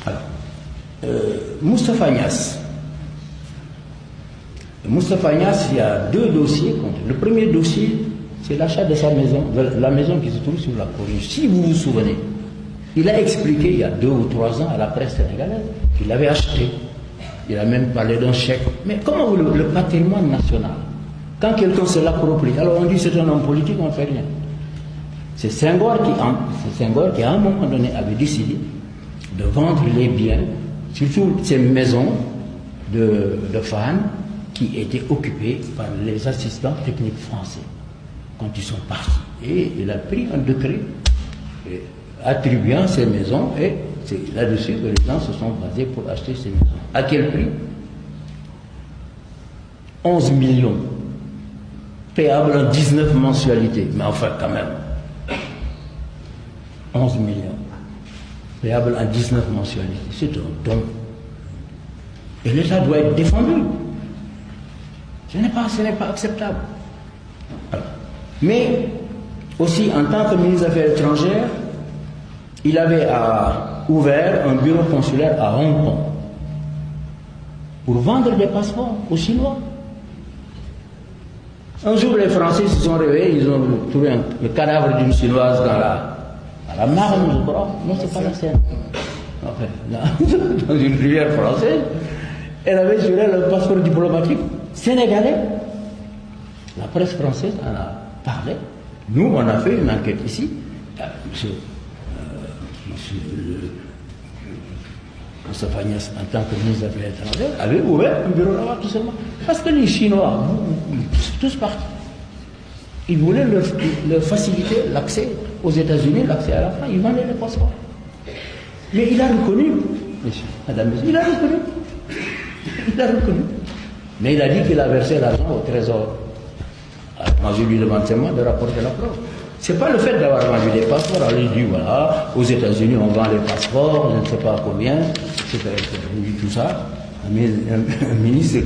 Alors, Moustapha Niasse. Moustapha Niasse, il y a deux dossiers contre. Le premier dossier, c'est l'achat de sa maison, de la maison qui se trouve sur la Corniche. Si vous vous souvenez, il a expliqué il y a 2 ou 3 ans à la presse sénégalaise qu'il avait acheté. Il a même parlé d'un chèque. Mais comment le patrimoine national, quand quelqu'un se l'approprie, alors on dit c'est un homme politique, on ne fait rien. C'est Senghor qui, à un moment donné, avait décidé de vendre les biens, surtout ces maisons de femmes qui étaient occupées par les assistants techniques français quand ils sont partis. Et il a pris un décret attribuant ces maisons, et c'est là-dessus que les gens se sont basés pour acheter ces maisons. À quel prix? 11 millions, payable en 19 mensualités. Mais enfin, quand même, 11 millions, payable en 19 mensualités. C'est un don. Et l'État doit être défendu. Ce n'est pas acceptable. Alors, mais aussi, en tant que ministre des Affaires étrangères, il avait ouvert un bureau consulaire à Hong Kong pour vendre des passeports aux Chinois. Un jour, les Français se sont réveillés, ils ont trouvé le cadavre d'une Chinoise dans la Marne, je crois. Non, c'est pas la Seine. Enfin, dans une rivière française. Elle avait sur elle un passeport diplomatique sénégalais. La presse française en a parlé. Nous, on a fait une enquête ici. Monsieur Moustapha Niasse, en tant que ministre des Affaires étrangères, avait ouvert un bureau là-bas tout seulement. Parce que les Chinois, tous partis, ils voulaient leur faciliter l'accès aux États-Unis, l'accès à la France. Ils vendaient les passeports. Mais il a reconnu, monsieur, madame, il a reconnu. Il a reconnu. Mais il a dit qu'il a versé l'argent au trésor. Alors, moi, je lui demande seulement de rapporter la preuve. C'est pas le fait d'avoir vendu des passeports. Alors, il dit, voilà, aux États-Unis, on vend les passeports, je ne sais pas combien, etc. Tout ça. Un ministre